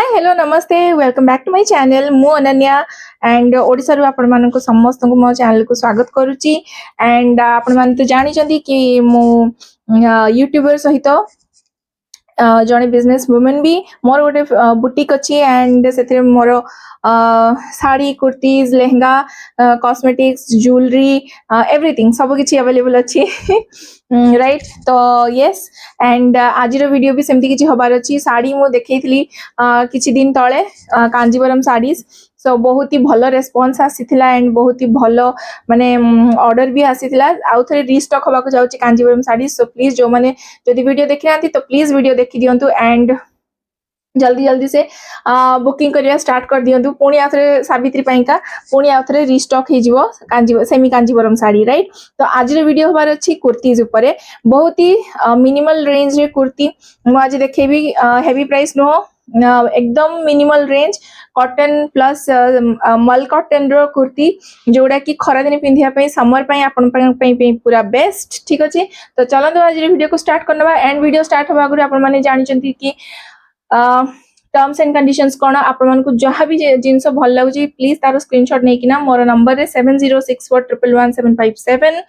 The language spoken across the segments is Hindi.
हाय हेलो नमस्ते welcome back to my channel मु अनन्या एंड ओडिसा रु आपण मानको समस्त को मो चैनल को स्वागत करूची एंड आपण मान तो जानि चंदी कि मु यूट्यूबर सहित जने बिजनेस वुमेन भी मोर गोटे बुटीक अच्छी एंड से मोर sari kurtis lehenga cosmetics jewellery everything सब किछि अवेलेबल अच्छी राइट तो यस एंड आज वीडियो भी सेमती किछि हबार अच्छी साड़ी मु देखैथली किछि दिन तळे कांजीवरम साड़ीज सो बहुत ही भलो रेस्पॉन्स आसीथिला एंड बहुत ही भलो माने ऑर्डर भी आसीथिला आउ थरे रीस्टॉक होबाको जाउची कांजीवरम साड़ी सो प्लीज जो माने जदि वीडियो देखि नांती तो प्लीज वीडियो देखि दियंतु एंड जल्दी जल्दी से बुकिंग करिया स्टार्ट कर दियंतु पुणी आथरे सावित्री पाइका पुणी आथरे रीस्टॉक हे जिवो कांजी सेमी कांजीवरम साड़ी राइट तो आज रे वीडियो हबार अछि कुर्तीज ऊपर बहुत ही मिनिमल रेंज रे कुर्ती मु आज देखेबी हेवी प्राइस नो एकदम मिनिमल रेंज कॉटन प्लस मल कॉटन रो कुर्ती जोड़ा कि खरा दिन पिंधिया पई समर पई आपन पई पूरा बेस्ट ठीक अछि तो चलंतु आज रे वीडियो को स्टार्ट करनबा एंड वीडियो स्टार्ट होबा गुरे आपन माने जानि चंती कि टर्म्स एंड कंडीशंस कोन आपन मन को जहां भी जिंस भल लागुची प्लीज तारो स्क्रीनशॉट नै किना मोर नंबर रे 7064111757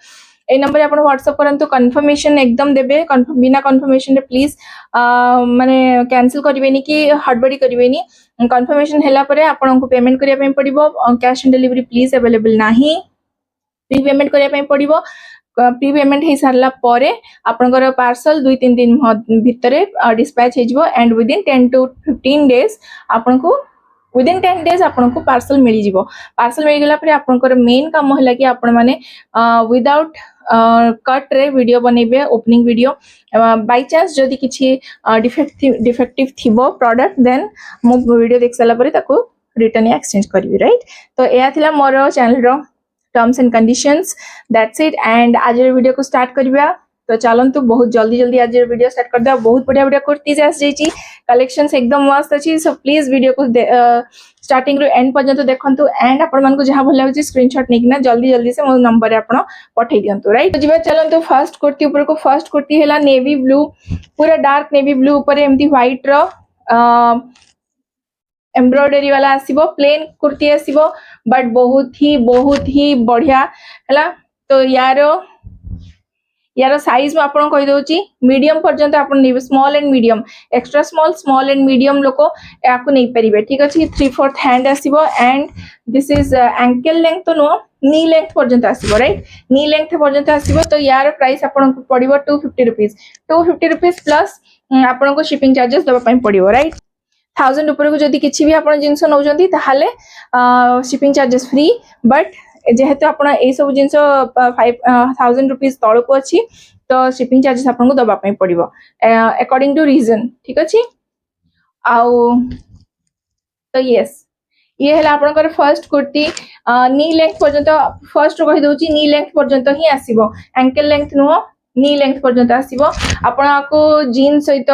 ए नंबर आपण व्हाट्सएप करंतु कंफर्मेशन एकदम देबे बिना कंफर्मेशन रे प्लीज माने कैंसिल करिवेनी कि हड़बड़ी करिवेनी कंफर्मेशन हैला परे आपण को पेमेंट करिया पई पड़िबो cash on delivery please available नाही प्री पेमेंट करिया पई पड़िबो प्री पेमेंट हे सारला परे आपनकर पार्सल 2-3 दिन भितरे डिस्पैच हे जिवो एंड विदिन 10 to 15 डेज आपन को विदिन 10 डेज आपन को पार्सल मिली जिवो पार्सल मिल गेला परे आपनकर मेन काम होला कि आपण माने विदाउट कट रे वीडियो बनेबे ओपनिंग वीडियो बाय चांस जदी किछि डिफेक्टिव थिबो प्रोडक्ट देन मो वीडियो देख साला परे ताको रिटर्न या एक्सचेंज करबी राइट तो एया थिला मोर चैनल रो terms and conditions that's it and आज वीडियो को स्टार्ट करिया तो चलंतु बहुत जल्दी जल्दी आज वीडियो स्टार्ट कर दे बहुत बढ़िया बढ़िया कुर्तीज आस जाईची कलेक्शंस एकदम मस्त अछि सो प्लीज वीडियो को स्टार्टिंग रो एंड पर्यंत देखंतु एंड आपण मन को जहां भल लागुची स्क्रीनशॉट नेकिना जल्दी जल्दी से मो नंबर रे आपण पठै दियंतु राइट तो जिबा चलंतु फर्स्ट कुर्ती ऊपर को फर्स्ट कुर्ती हैला नेवी ब्लू पूरा डार्क नेवी ब्लू ऊपर एम्ति व्हाइट रो एम्ब्रॉयडरी वाला आसीबो प्लेन कुर्ती आसीबो बट बहुत ही बढ़िया हैला तो यारो साइज में आपन कहि दोची मीडियम पर्यंत आपन नेबे small and medium extra small and medium लोको याकु नै परिबे ठीक अछि 3/4 हैंड आसीबो and this is ankle length तो नो नी लेंथ पर्यंत आसीबो राइट नी लेंथ पर्यंत आसीबो तो यार प्राइस आपन को पड़िबो 250 रुपीस प्लस आपन को शिपिंग चार्जेस दबा पई पड़िबो राइट 1000 ऊपर को जदी किछि भी आपण जिंस नउजंती ताहाले शिपिंग चार्जेस फ्री बट जेहेतु आपण ए सब जिंस 5000 रुपीस तळ को अछि तो शिपिंग चार्जेस आपण को दबा पई पड़िबो अकॉर्डिंग टू रीजन ठीक अछि आउ तो यस ये हला आपण कर फर्स्ट कुर्ती नी लेंथ पर्यंत फर्स्ट कहि दोची नी लेंथ पर्यंत ही आसीबो एंकल लेंथ नो नी लेंथ पर्यंत आसीबो आपण को जीन्स सहित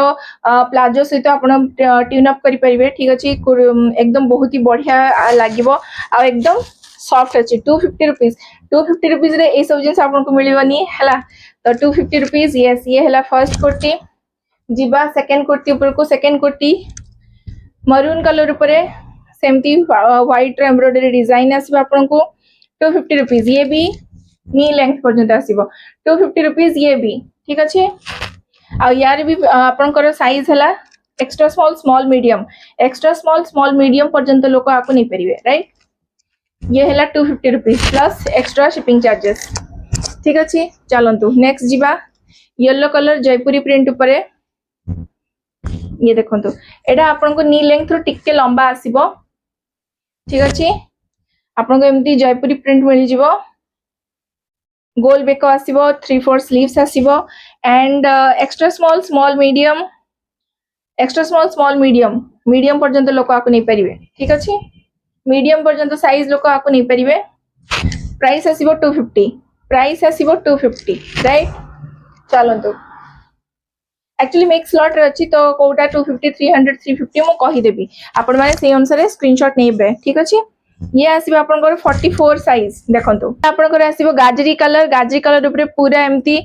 प्लाजो सहित आपण ट्यून अप करि परिबे ठीक अछि एकदम बहुत ही बढ़िया लागिबो आ एकदम सॉफ्ट अछि 250 रुपीस रे ए सब जींस आपण को मिलिबनी हला तो 250 रुपीस यस ये हला फर्स्ट कुर्ती जिबा सेकंड कुर्ती ऊपर को सेकंड कुर्ती मरून कलर ऊपर सेमती व्हाइट एम्ब्रॉयडरी डिजाइन आसीबो आपण को 250 रुपीस ये भी नी लेंथ पर्यंत आसीबो 250 रुपीस ये भी ठीक अछि आ यार भी आपण को साइज हला एक्स्ट्रा स्मॉल मीडियम पर्यंत लोक आको नै परिबे राइट ये हला 250 rupees plus extra shipping charges ठीक अछि चलंतु नेक्स्ट जिबा येलो कलर जयपुरी प्रिंट ऊपर ये देखंतु एडा आपन को नी लेंथ रो टिके लंबा आसीबो ठीक अछि आपन को एम्ति जयपुरी प्रिंट मिल जिवो गोल बेको आसीबो 3/4 स्लीव्स आसीबो एंड एक्स्ट्रा स्मॉल मीडियम पर्यंत लोक आको नै परिबे ठीक अछि मीडियम पर्यंत साइज लोक आको नै परिबे प्राइस आसीबो 250 राइट चलंतु एक्चुअली मिक्स लॉट रे अछि तो कोटा 250 300 350 मो कहि देबी आपण माने सेही अनुसार स्क्रीनशॉट नेबे ठीक अछि ये आसीबो आपनकर 44 साइज देखंतु आपनकर आसीबो गाजरी कलर ऊपर पूरा एम्ती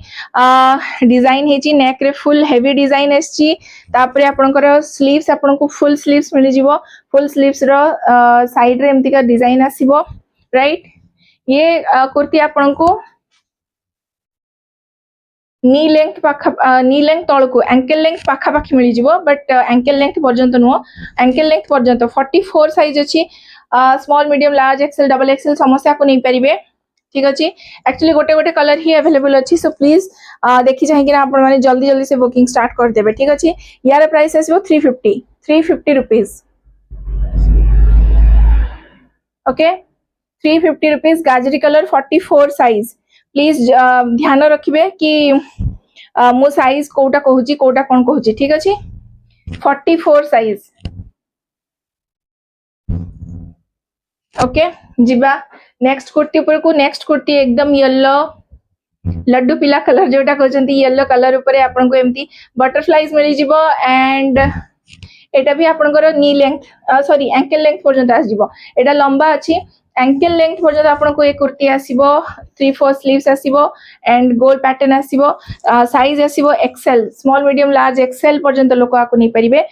डिजाइन हेची नेक रे फुल हेवी डिजाइन एसची तापरे आपनकर स्लीव्स आपनको फुल स्लीव्स मिली जिवो फुल स्लीव्स रो साइड रे एम्ती का डिजाइन आसीबो राइट ये कुर्ती आपनको नी लेंथ तलको एंकल लेंथ पाखा पाखी मिली जिवो बट एंकल लेंथ पर्यंत नुह एंकल लेंथ पर्यंत 44 साइज अछि small medium large Excel double XL समस्या को नहीं पारिबे ठीक अछि एक्चुअली गोटे गोटे कलर ही अवेलेबल अछि सो प्लीज देखि चाहि कि आपण माने जल्दी जल्दी से बुकिंग स्टार्ट कर देबे ठीक अछि यार प्राइस आसीबो 350 रुपीस ओके 350 रुपीस गाजरी कलर 44 साइज प्लीज ध्यान रखिबे कि मो साइज कोटा कहूची कोटा कोन कहूची ठीक अछि 44 साइज ओके जिबा नेक्स्ट कुर्ती ऊपर को नेक्स्ट कुर्ती एकदम येलो लड्डू पीला कलर जोटा कहते येलो कलर ऊपर आपन को एमती बटरफ्लाइज मिली जिवो एंड एटा भी आपनकर नी लेंथ सॉरी एंकल लेंथ पर्यंत आस जिवो एटा लंबा अछि एंकल लेंथ पर्यंत आपन को एक कुर्ती आसीबो 3-4 स्लीव्स आसीबो एंड गोल पैटर्न आसीबो साइज आसीबो XL small medium large XL पर्यंत लोक आको नहीं परिबे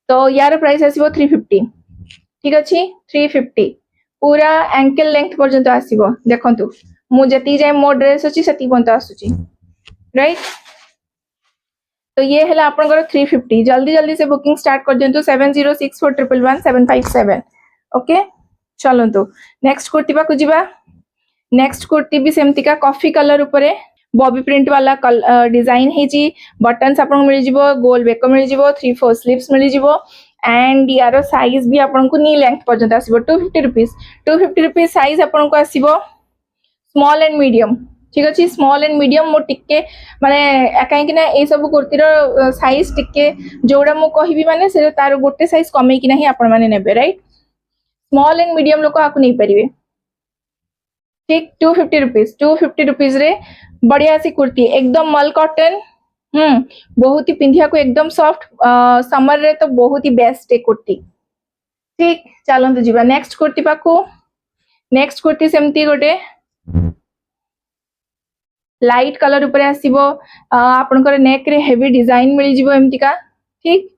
तो यार प्राइस आसीबो 350 ठीक अछि 350 पूरा एंकल लेंथ पर्यंत आसीबो देखंतु मु जति जाय मो ड्रेस अछि सती पर्यंत आसुची राइट तो ये हला आपनकर 350 जल्दी जल्दी से बुकिंग स्टार्ट कर दियंतु 7064111757 ओके चलंतु नेक्स्ट कुर्ती पा कुजिबा नेक्स्ट कुर्ती भी सेमती का कॉफी कलर ऊपर बॉबी प्रिंट वाला डिजाइन हेची बटन्स आपन मिल जिवो गोल बेक मिल जिवो 3-4 स्लीव्स मिल जिवो एंड यार साइज भी आपन को नी लेंथ पर्यंत आसीबो 250 रुपीस साइज आपन को आसीबो स्मॉल एंड मीडियम ठीक अछि स्मॉल एंड मीडियम मो टिके माने काहे कि ना ए सब कुर्ती रो साइज टिके जोडा मो कहिबी माने से तार गोटे साइज कमे कि नाही आपन माने नेबे राइट स्मॉल एंड मीडियम लोक आकु नहीं परिबे ठीक 250 रुपीस रे बढ़िया सी कुर्ती एकदम मल कॉटन बहुत ही पिंधिया को एकदम सॉफ्ट समर रे तो बहुत ही बेस्ट ए कुर्ती ठीक चलंतु जीवा नेक्स्ट कुर्ती पाखु नेक्स्ट कुर्ती सेमती गोटे लाइट कलर ऊपर आसीबो आपनकर नेक रे हेवी डिजाइन मिली जिवो एमती का ठीक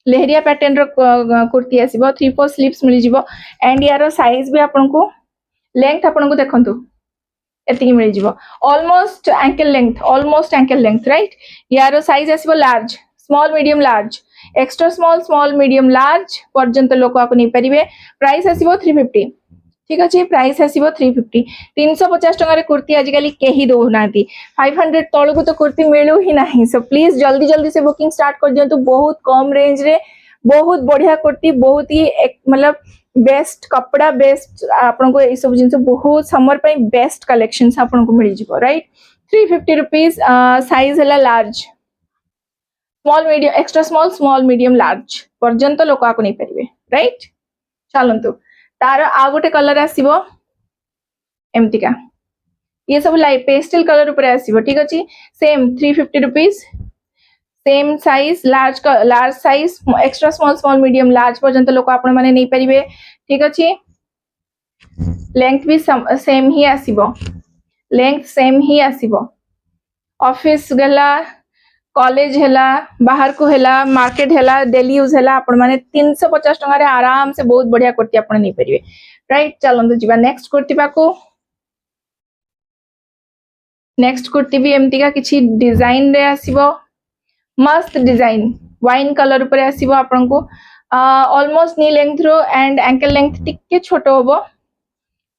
लेहरिया पैटर्न रो कुर्ती आसीबो 3-4 स्लीव्स मिली जिवो एंड यार साइज भी आपनको लेंथ आपनको देखंतु एतिकी मिल जिवो ऑलमोस्ट एंकल लेंथ राइट यार साइज आसीबो large small medium large extra small medium large पर्यंत लोक आको नहीं परिबे प्राइस आसीबो 350 ठीक अछि प्राइस आसीबो 350 350 टका रे कुर्ती आजिकली केही दो नाती 500 तळु को तो कुर्ती मिलू ही नहीं सो प्लीज जल्दी जल्दी से बुकिंग स्टार्ट कर दियंतु बहुत कम रेंज रे बहुत बढ़िया कुर्ती बहुत ही मतलब बेस्ट कपड़ा बेस्ट आपन को ए सब जिंस बहुत समर पे बेस्ट कलेक्शंस आपन को मिल जिवो राइट 350 रुपीस साइज हला large small medium extra small medium large पर्यंत लोक आको नहीं परिबे राइट चलंतु तार आ गोटे कलर आसीबो एमती का ये सब लाइट पेस्टल कलर ऊपर आसीबो ठीक अछि same 350 rupees same size large size extra small medium large पर्यंत लोक आपण माने नहीं परिबे ठीक अछि लेंथ भी सेम ही आसीबो ऑफिस गला कॉलेज हेला बाहर को हेला मार्केट हेला डेली यूज हेला आपण माने 350 टका रे आराम से बहुत बढ़िया कुर्ती आपण नहीं परिबे राइट चलंतु जीवा नेक्स्ट कुर्ती पाको नेक्स्ट कुर्ती भी एमती का किछि डिजाइन रे आसीबो मस्त डिजाइन वाइन कलर ऊपर आसीबो आपन को ऑलमोस्ट नी लेंथ रो एंड एंकल लेंथ टिके छोटो होबो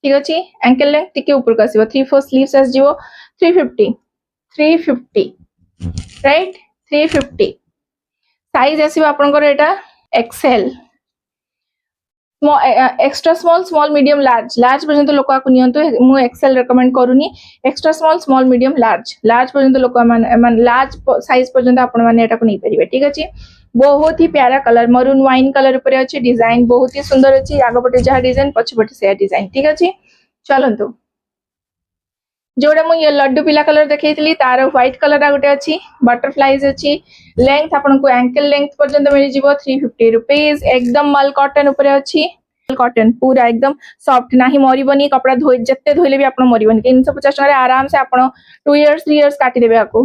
ठीक अछि एंकल लेंथ टिके ऊपर का आसीबो 3-4 स्लीव्स आस जिवो 350 राइट 350 साइज आसीबो आपन को एटा XL extra small medium large पर्यंत लोक आको नियंतु मु एक्सेल रेकमेंड करूनी एक्स्ट्रा स्मॉल मीडियम लार्ज पर्यंत लोक मान लार्ज साइज पर्यंत आपण माने एटा को नहीं परिबे ठीक अछि बहुत ही प्यारा कलर मरून वाइन कलर ऊपर अछि डिजाइन बहुत ही सुंदर अछि आगो पटे जहा डिजाइन पछ पटे से डिजाइन ठीक अछि चलंतु जोड़ा मु ये लड्डू पीला कलर देखैतली तार व्हाइट कलर आ गोटे अछि बटरफ्लाइज अछि लेंथ आपन को एंकल लेंथ पर्यंत मिल जिवो 350 रुपीस एकदम मल कॉटन ऊपर अछि कॉटन पूरा एकदम सॉफ्ट ना ही मरबनी कपड़ा धोई जिते धोइले भी आप मरबनी 350 टका आराम से आप 2 इयर्स 3 इयर्स काटी देबे आपको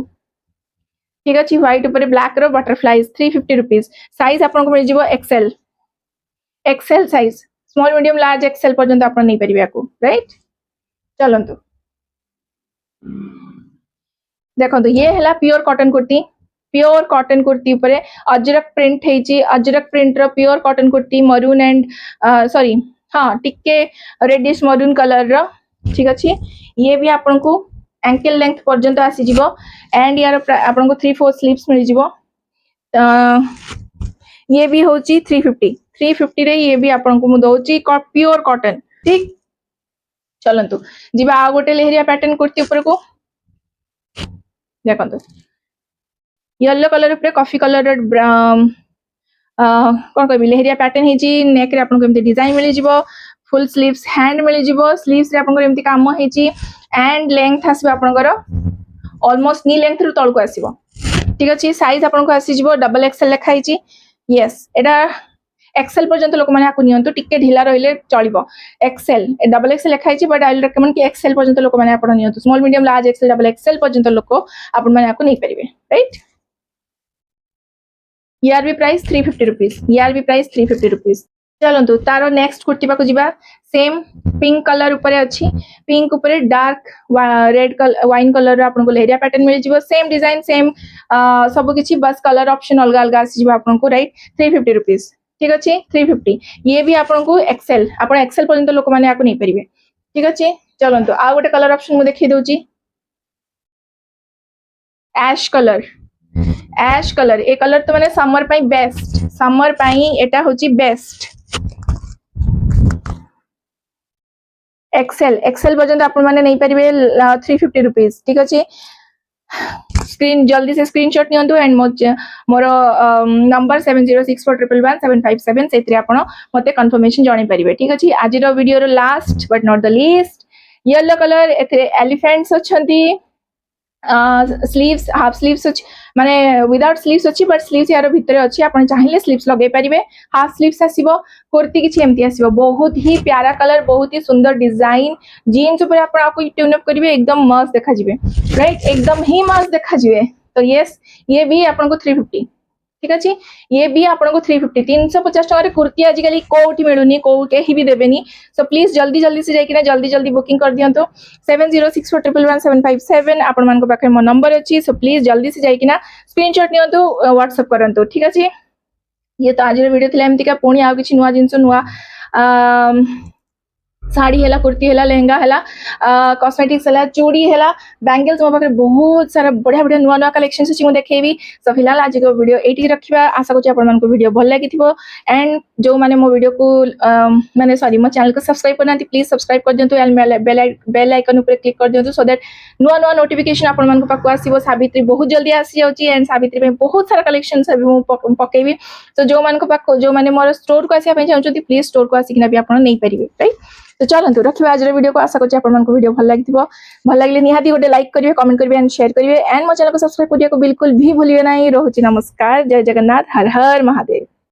ठीक अच्छे व्हाइट ऊपर ब्लैक रो बटरफ्लाइज 350 रुपीस साइज आपको मिल जिवो XL XL size small medium large XL पर्यंत आप नहीं परिबे आपको राइट चलंतु देखो ये है प्योर कॉटन कुर्ती ऊपर अजरक प्रिंट है अजरक प्रिंट रो pure cotton kurti maroon and sorry हाँ टिके रेडिश मरून कलर रो ठीक अच्छे ये भी आपन को एंकल लेंथ पर्यंत आसी जिवो एंड यार आपन को 3/4 स्लीव्स मिल जिवो ये भी होची 350 रे ये भी आपन को मु दोची प्योर कॉटन ठीक चलंतु जिबा आ गोटे लेहरिया पैटर्न कुर्ती ऊपर को देखो येलो कलर ऊपर कॉफी कलर कौन कह लेहरिया पैटर्न है नेक रे आपन को एमती डिजाइन मिल जिवो फुल स्लीव्स हैंड मिल जिवो स्लीव्स रे आपन को एमती काम है एंड लेंथ आसीबो आपन को ऑलमोस्ट नी लेंथ रु तळ को आसीबो ठीक अछि साइज आपन को आसी जिवो डबल एक्सएल लिखा है यस एटा एक्सएल पर्यंत लोक माने आकु नियंतु टिके ढिला रहिले चलिबो एक्सएल डबल एक्सएल लिखा है बट आई विल रेकमेंड कि एक्सएल पर्यंत लोक माने आपण नियंतु small medium large XL double XL पर्यंत लोक आपण माने आकु नै परिबे राइट यार भी प्राइस 350 रुपीस यार भी प्राइस 350 रुपीस चलंतु तारो नेक्स्ट कुर्ती पाको जिबा सेम पिंक कलर ऊपर अछि पिंक ऊपर dark red colour wine colour आपन को लेरिया पैटर्न मिल जिवो सेम डिजाइन सेम सब किछि बस कलर ऑप्शन अलग अलग आसी जिवो आपन को राइट 350 रुपीस ठीक अच्छे 350 ये भी आपन को एक्सएल आपन एक्सएल पर्यंत लोक माने आको नहीं परिबे ठीक अच्छे चलंतु आ गोटे कलर ऑप्शन मु देखि दोची ऐश कलर ए कलर तो माने समर पई बेस्ट समर पई एटा होची बेस्ट एक्सएल पर्यंत आपण माने नहीं परिबे 350 रुपीस ठीक अच्छे स्क्रीन जल्दी से स्क्रीनशॉट नियंतु एंड मोर नंबर 7064111757 सेत्री आपण मते कंफर्मेशन जानि परिबे ठीक अछि आज रो वीडियो रो last but not the least yellow colour एथे एलिफेंट्स अछंती स्लीव्स हाफ स्लीव्स अछि माने विदाउट स्लीव्स अछि बट स्लीव्स यार भितरे अछि आपण चाहिले स्लीव्स लगे परिबे हाफ स्लीव्स आसीबो कुर्ती किछि एमती आसीबो बहुत ही प्यारा कलर बहुत ही सुंदर डिजाइन जीन्स ऊपर आपण आपको ट्यून अप करिवे एकदम मस्त देखा जिवे राइट एकदम ही मस्त देखा जिवे तो यस ये भी आपण को 350 ठीक अछि ये भी आपण को 350 350 टका रे कुर्ती आज काली कोठी मिलुनी को केही भी देबेनी सो प्लीज जल्दी जल्दी से जाई कि ना जल्दी जल्दी बुकिंग कर दियंतो 7064111757 आपण मान को पाखे मो नंबर अछि सो प्लीज जल्दी से जाई कि ना स्क्रीनशॉट नियंतो व्हाट्सएप करंतो ठीक अछि ये तो आज रे वीडियो थिला एमती का पुणी आ किछि नुवा जिंस नुवा साड़ी है कुर्ती है लेहंगा है कॉस्मेटिक्स है चूड़ी है बैंगल्स मो पाखे बहुत सारा बढ़िया बढ़िया नुआ नुआ कलेक्शन अच्छी मुझे देखी सो फिलहाल आज को वीडियो ये रखा आशा करूँ आपण को वीडियो भल लगी एंड जो मैंने मो वीडियो को माने सॉरी मो चैनल को सब्सक्राइब करना प्लीज सब्सक्राइब कर दिंतु एंड बेल आइकन ऊपर क्लिक कर दिंतु सो दैट नुआ नुआ नोटिफिकेशन आपण पाक आसो सावित्री बहुत जल्दी आसी जाऊँगी एंड सावित्री बहुत सारा कलेक्शन पकेबी तो जो मान जो मैंने मोर स्टोर को आसा चाहते प्लीज स्टोर को आसिक भी आप नहीं पारे राइट तो चलते रखिए आज वीडियो को आशा करूँ आप वीडियो भल लगे निहाती गोटे लाइक करेंगे कमेंट करेंगे एंड शेयर करेंगे एंड मो चैनल को सब्सक्राइब करने को बिल्कुल भी भूलिए ना रोचे नमस्कार जय जगन्नाथ हर हर महादेव।